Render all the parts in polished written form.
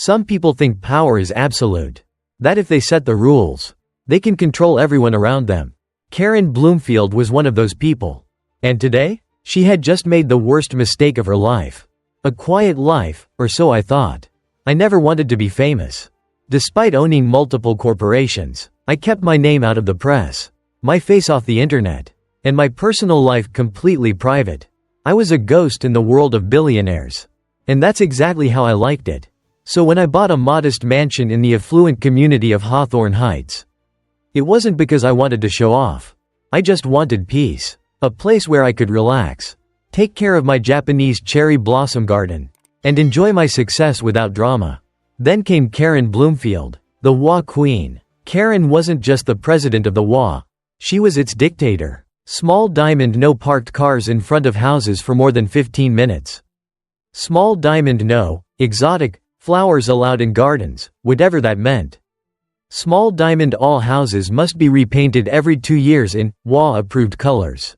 Some people think power is absolute. That if they set the rules, they can control everyone around them. Karen Bloomfield was one of those people. And today? She had just made the worst mistake of her life. A quiet life, or so I thought. I never wanted to be famous. Despite owning multiple corporations, I kept my name out of the press, my face off the internet, and my personal life completely private. I was a ghost in the world of billionaires. And that's exactly how I liked it. So when I bought a modest mansion in the affluent community of Hawthorne Heights, it wasn't because I wanted to show off. I just wanted peace. A place where I could relax, take care of my Japanese cherry blossom garden, and enjoy my success without drama. Then came Karen Bloomfield, the HOA queen. Karen wasn't just the president of the HOA. She was its dictator. Small diamond no parked cars in front of houses for more than 15 minutes. Small diamond no exotic flowers allowed in gardens, whatever that meant. Small diamond all houses must be repainted every 2 years in HOA-approved colors.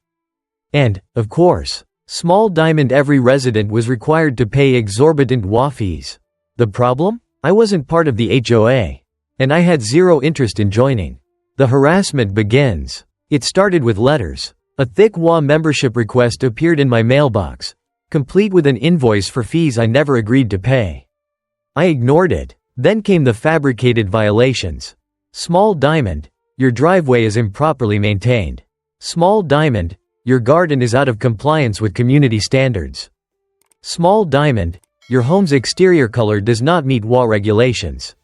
And, of course, small diamond every resident was required to pay exorbitant HOA fees. The problem? I wasn't part of the HOA. And I had zero interest in joining. The harassment begins. It started with letters. A thick HOA membership request appeared in my mailbox, complete with an invoice for fees I never agreed to pay. I ignored it. Then came the fabricated violations. Small diamond, your driveway is improperly maintained. Small diamond, your garden is out of compliance with community standards. Small diamond, your home's exterior color does not meet HOA regulations.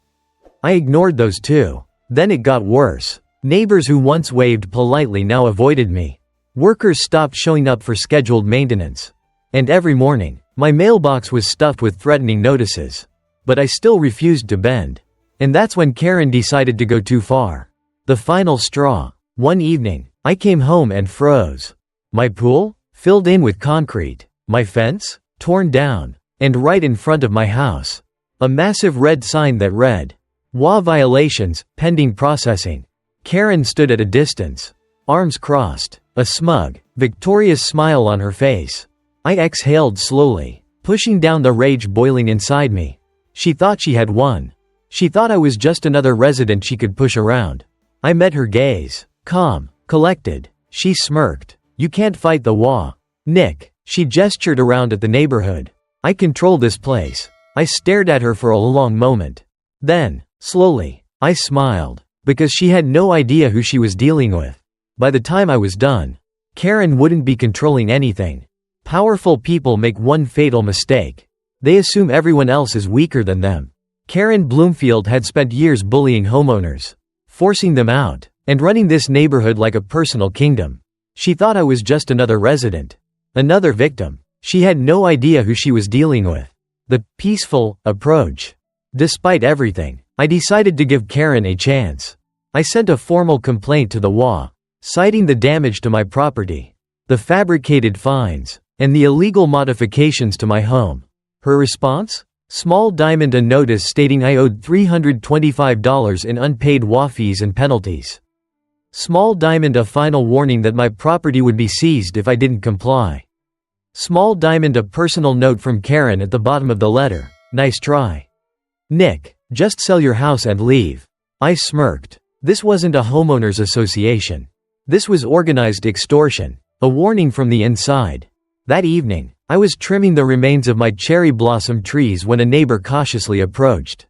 I ignored those too. Then it got worse. Neighbors who once waved politely now avoided me. Workers stopped showing up for scheduled maintenance. And every morning, my mailbox was stuffed with threatening notices. But I still refused to bend. And that's when Karen decided to go too far. The final straw. One evening, I came home and froze. My pool? Filled in with concrete. My fence? Torn down. And right in front of my house, a massive red sign that read, HOA violations, pending processing. Karen stood at a distance, arms crossed, a smug, victorious smile on her face. I exhaled slowly, pushing down the rage boiling inside me. She thought she had won. She thought I was just another resident she could push around. I met her gaze. Calm, collected. She smirked. You can't fight the HOA. Nick. She gestured around at the neighborhood. I control this place. I stared at her for a long moment. Then, slowly, I smiled, because she had no idea who she was dealing with. By the time I was done, Karen wouldn't be controlling anything. Powerful people make one fatal mistake. They assume everyone else is weaker than them. Karen Bloomfield had spent years bullying homeowners, forcing them out, and running this neighborhood like a personal kingdom. She thought I was just another resident, another victim. She had no idea who she was dealing with. The peaceful approach. Despite everything, I decided to give Karen a chance. I sent a formal complaint to the HOA, citing the damage to my property, the fabricated fines, and the illegal modifications to my home. Her response? Small diamond a notice stating I owed $325 in unpaid HOA fees and penalties. Small diamond a final warning that my property would be seized if I didn't comply. Small diamond a personal note from Karen at the bottom of the letter. Nice try. Nick, just sell your house and leave. I smirked. This wasn't a homeowners association. This was organized extortion. A warning from the inside. That evening, I was trimming the remains of my cherry blossom trees when a neighbor cautiously approached.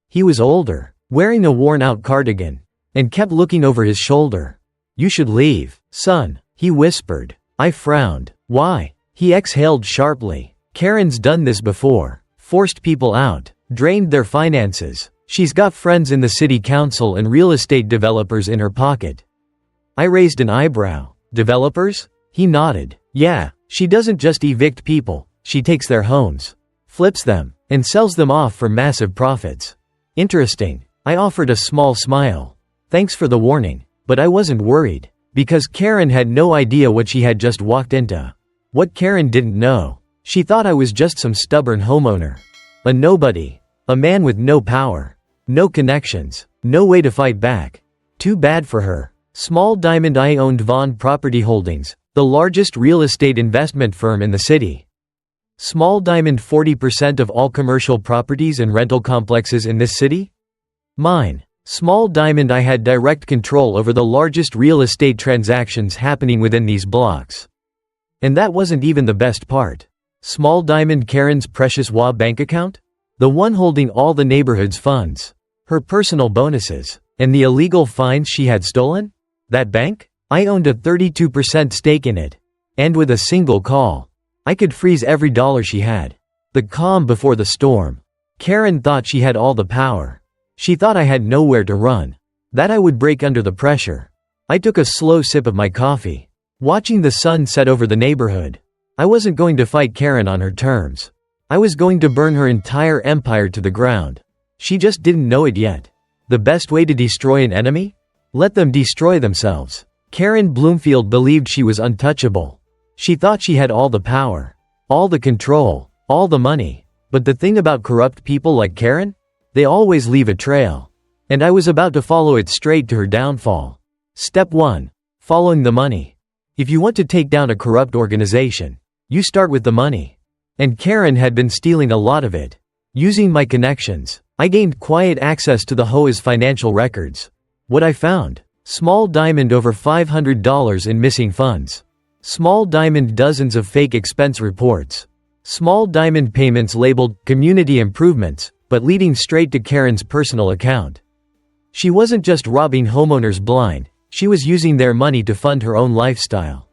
He was older, wearing a worn-out cardigan, and kept looking over his shoulder. You should leave, son, he whispered. I frowned. Why? He exhaled sharply. Karen's done this before. Forced people out, drained their finances. She's got friends in the city council and real estate developers in her pocket. I raised an eyebrow. Developers? He nodded. Yeah, she doesn't just evict people, she takes their homes, flips them, and sells them off for massive profits. Interesting. I offered a small smile. Thanks for the warning, but I wasn't worried, because Karen had no idea what she had just walked into. What Karen didn't know, she thought I was just some stubborn homeowner. A nobody. A man with no power. No connections. No way to fight back. Too bad for her. Small diamond I owned Vaughn Property Holdings, the largest real estate investment firm in the city. Small diamond 40% of all commercial properties and rental complexes in this city? Mine. Small diamond I had direct control over the largest real estate transactions happening within these blocks. And that wasn't even the best part. Small diamond Karen's precious HOA bank account? The one holding all the neighborhood's funds. Her personal bonuses. And the illegal fines she had stolen? That bank? I owned a 32% stake in it. And with a single call, I could freeze every dollar she had. The calm before the storm. Karen thought she had all the power. She thought I had nowhere to run. That I would break under the pressure. I took a slow sip of my coffee, watching the sun set over the neighborhood. I wasn't going to fight Karen on her terms. I was going to burn her entire empire to the ground. She just didn't know it yet. The best way to destroy an enemy? Let them destroy themselves. Karen Bloomfield believed she was untouchable. She thought she had all the power, all the control, all the money. But the thing about corrupt people like Karen? They always leave a trail. And I was about to follow it straight to her downfall. Step 1. Following the money. If you want to take down a corrupt organization, you start with the money. And Karen had been stealing a lot of it. Using my connections, I gained quiet access to the HOA's financial records. What I found? Small diamond over $500 in missing funds. Small diamond dozens of fake expense reports. Small diamond payments labeled community improvements, but leading straight to Karen's personal account. She wasn't just robbing homeowners blind, she was using their money to fund her own lifestyle.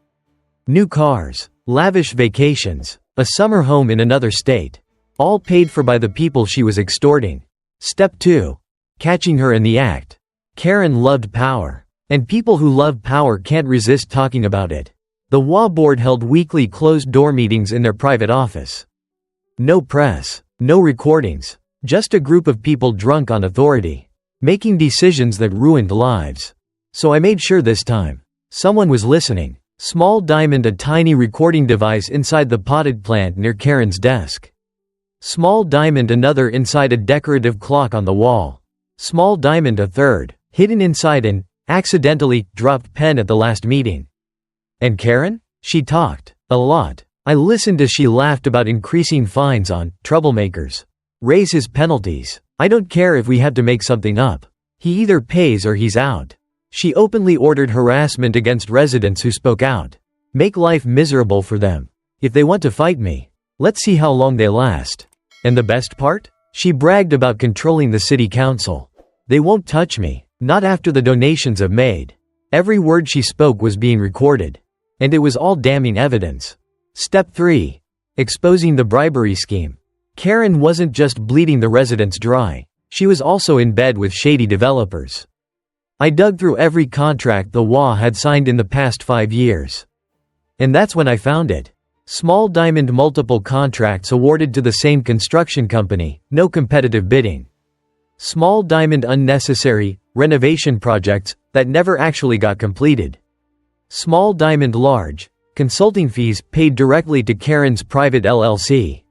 New cars, lavish vacations, a summer home in another state. All paid for by the people she was extorting. Step 2. Catching her in the act. Karen loved power. And people who love power can't resist talking about it. The HOA board held weekly closed-door meetings in their private office. No press, no recordings, just a group of people drunk on authority, making decisions that ruined lives. So I made sure this time. Someone was listening. Small diamond, a tiny recording device inside the potted plant near Karen's desk. Small diamond, another inside a decorative clock on the wall. Small diamond, a third, hidden inside an accidentally dropped pen at the last meeting. And Karen? She talked. A lot. I listened as she laughed about increasing fines on troublemakers. Raise his penalties. I don't care if we have to make something up. He either pays or he's out. She openly ordered harassment against residents who spoke out. Make life miserable for them. If they want to fight me, let's see how long they last. And the best part? She bragged about controlling the city council. They won't touch me. Not after the donations I've made. Every word she spoke was being recorded. And it was all damning evidence. Step 3. Exposing the bribery scheme. Karen wasn't just bleeding the residents dry. She was also in bed with shady developers. I dug through every contract the HOA had signed in the past 5 years. And that's when I found it. Small diamond, multiple contracts awarded to the same construction company, no competitive bidding. Small diamond, unnecessary renovation projects that never actually got completed. Small diamond, large consulting fees paid directly to Karen's private LLC.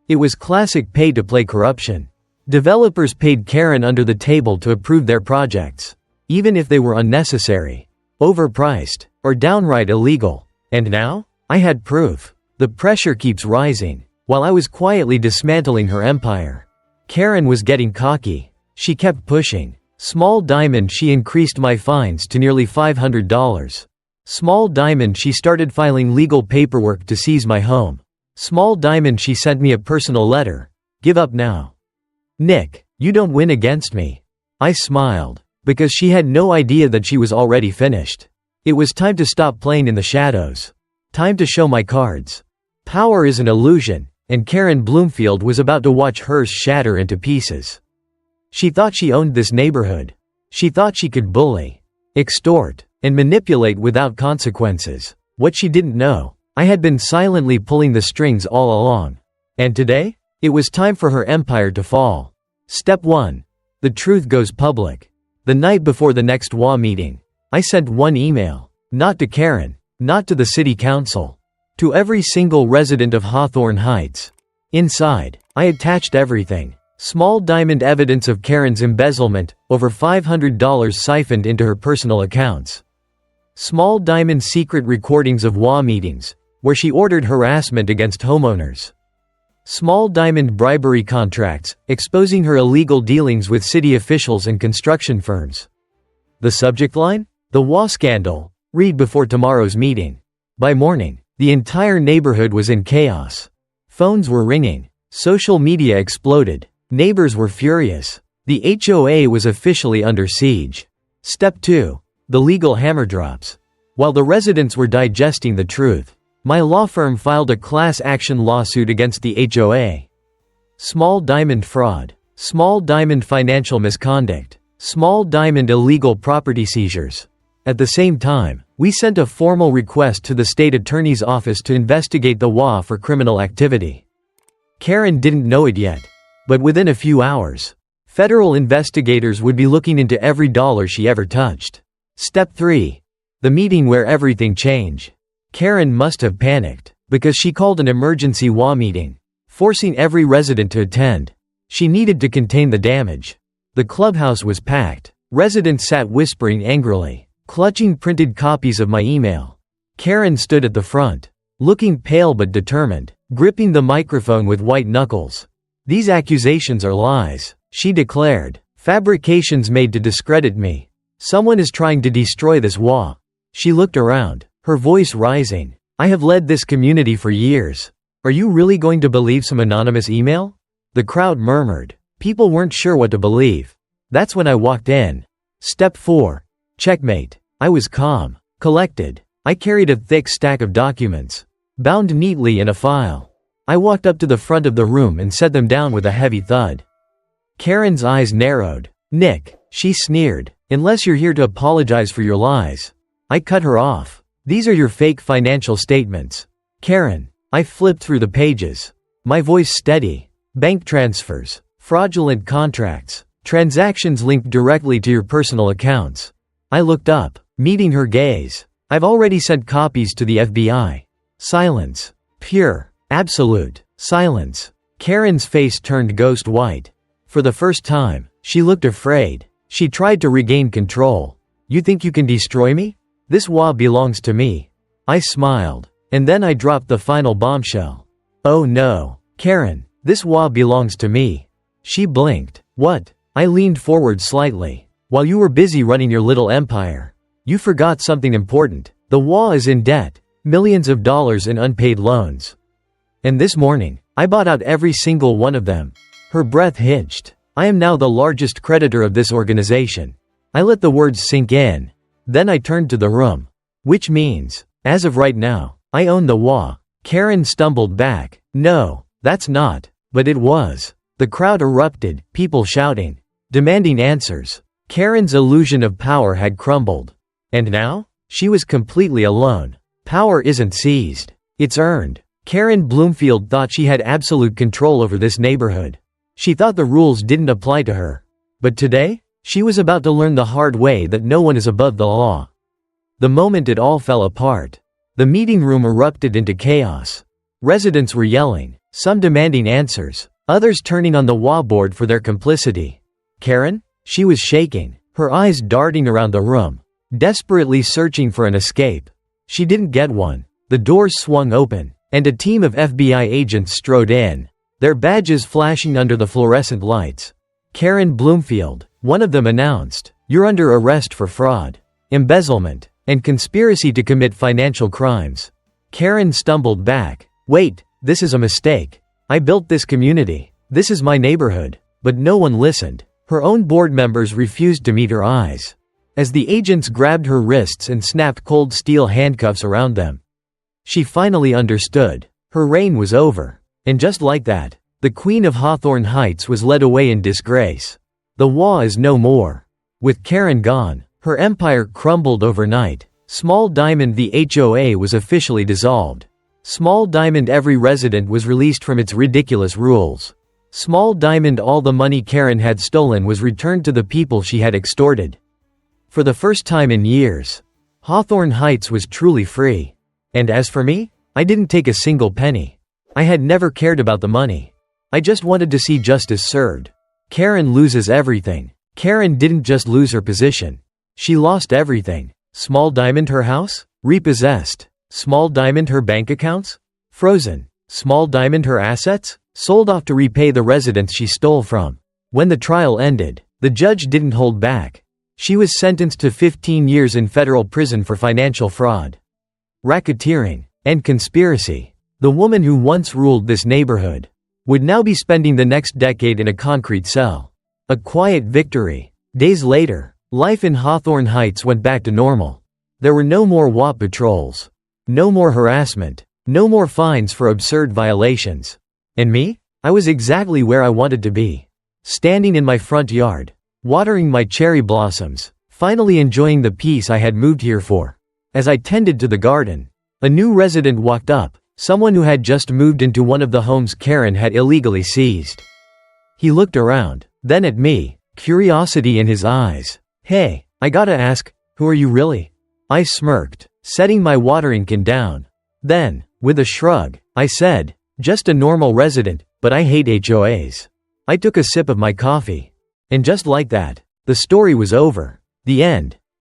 It was classic pay-to-play corruption. Developers paid Karen under the table to approve their projects, even if they were unnecessary, overpriced, or downright illegal. And now? I had proof. The pressure keeps rising. While I was quietly dismantling her empire, Karen was getting cocky. She kept pushing. Small diamond, she increased my fines to nearly $500. Small diamond, she started filing legal paperwork to seize my home. Small diamond, she sent me a personal letter. Give up now. Nick, you don't win against me. I smiled, because she had no idea that she was already finished. It was time to stop playing in the shadows. Time to show my cards. Power is an illusion, and Karen Bloomfield was about to watch hers shatter into pieces. She thought she owned this neighborhood. She thought she could bully, extort, and manipulate without consequences. What she didn't know, I had been silently pulling the strings all along. And today? It was time for her empire to fall. Step 1. The truth goes public. The night before the next HOA meeting, I sent one email. Not to Karen, not to the city council. To every single resident of Hawthorne Heights. Inside, I attached everything. Small diamond evidence of Karen's embezzlement, over $500 siphoned into her personal accounts. Small diamond secret recordings of HOA meetings, where she ordered harassment against homeowners. Small diamond bribery contracts, exposing her illegal dealings with city officials and construction firms. The subject line? The HOA scandal. Read before tomorrow's meeting. By morning, the entire neighborhood was in chaos. Phones were ringing. Social media exploded. Neighbors were furious. The HOA was officially under siege. Step 2. The legal hammer drops. While the residents were digesting the truth, my law firm filed a class action lawsuit against the HOA. Small diamond fraud. Small diamond financial misconduct. Small diamond illegal property seizures. At the same time, we sent a formal request to the state attorney's office to investigate the HOA for criminal activity. Karen didn't know it yet, but within a few hours, federal investigators would be looking into every dollar she ever touched. Step 3. The meeting where everything changed. Karen must have panicked, because she called an emergency HOA meeting, forcing every resident to attend. She needed to contain the damage. The clubhouse was packed. Residents sat whispering angrily, clutching printed copies of my email. Karen stood at the front, looking pale but determined, gripping the microphone with white knuckles. "These accusations are lies," she declared. "Fabrications made to discredit me. Someone is trying to destroy this HOA." She looked around, her voice rising. "I have led this community for years. Are you really going to believe some anonymous email?" The crowd murmured. People weren't sure what to believe. That's when I walked in. Step 4. Checkmate. I was calm, collected. I carried a thick stack of documents, bound neatly in a file. I walked up to the front of the room and set them down with a heavy thud. Karen's eyes narrowed. "Nick," she sneered, "unless you're here to apologize for your lies." I cut her off. "These are your fake financial statements." "Karen." I flipped through the pages, my voice steady. "Bank transfers, fraudulent contracts, transactions linked directly to your personal accounts." I looked up, meeting her gaze. "I've already sent copies to the FBI." Silence. Pure, absolute silence. Karen's face turned ghost white. For the first time, she looked afraid. She tried to regain control. "You think you can destroy me? This HOA belongs to me." I smiled. And then I dropped the final bombshell. "Oh no, Karen, this HOA belongs to me." She blinked. "What?" I leaned forward slightly. "While you were busy running your little empire, you forgot something important. The HOA is in debt, millions of dollars in unpaid loans. And this morning, I bought out every single one of them." Her breath hitched. "I am now the largest creditor of this organization." I let the words sink in. Then I turned to the room. "Which means, as of right now, I own the HOA." Karen stumbled back. "No, that's not." But it was. The crowd erupted, people shouting, demanding answers. Karen's illusion of power had crumbled. And now? She was completely alone. Power isn't seized. It's earned. Karen Bloomfield thought she had absolute control over this neighborhood. She thought the rules didn't apply to her. But today, she was about to learn the hard way that no one is above the law. The moment it all fell apart, the meeting room erupted into chaos. Residents were yelling, some demanding answers, others turning on the HOA board for their complicity. Karen? She was shaking, her eyes darting around the room, desperately searching for an escape. She didn't get one. The doors swung open, and a team of FBI agents strode in, their badges flashing under the fluorescent lights. "Karen Bloomfield," one of them announced, "you're under arrest for fraud, embezzlement, and conspiracy to commit financial crimes." Karen stumbled back. "Wait, this is a mistake. I built this community. This is my neighborhood." But no one listened. Her own board members refused to meet her eyes. As the agents grabbed her wrists and snapped cold steel handcuffs around them, she finally understood. Her reign was over. And just like that, the Queen of Hawthorne Heights was led away in disgrace. The HOA is no more. With Karen gone, her empire crumbled overnight. Small Diamond, the HOA was officially dissolved. Small Diamond, every resident was released from its ridiculous rules. Small Diamond, all the money Karen had stolen was returned to the people she had extorted. For the first time in years, Hawthorne Heights was truly free. And as for me, I didn't take a single penny. I had never cared about the money. I just wanted to see justice served. Karen loses everything. Karen didn't just lose her position. She lost everything. Small Diamond, her house? Repossessed. Small Diamond, her bank accounts? Frozen. Small Diamond, her assets? sold off to repay the residents she stole from. When the trial ended, the judge didn't hold back. She was sentenced to 15 years in federal prison for financial fraud, racketeering, and conspiracy. The woman who once ruled this neighborhood would now be spending the next decade in a concrete cell. A quiet victory. Days later, life in Hawthorne Heights went back to normal. There were no more WAP patrols. No more harassment. No more fines for absurd violations. And me? I was exactly where I wanted to be. Standing in my front yard, watering my cherry blossoms, finally enjoying the peace I had moved here for. As I tended to the garden, a new resident walked up, someone who had just moved into one of the homes Karen had illegally seized. He looked around, then at me, curiosity in his eyes. "Hey, I gotta ask, who are you really?" I smirked, setting my watering can down. Then, with a shrug, I said, "Just a normal resident, but I hate HOAs." I took a sip of my coffee. And just like that, the story was over. The end.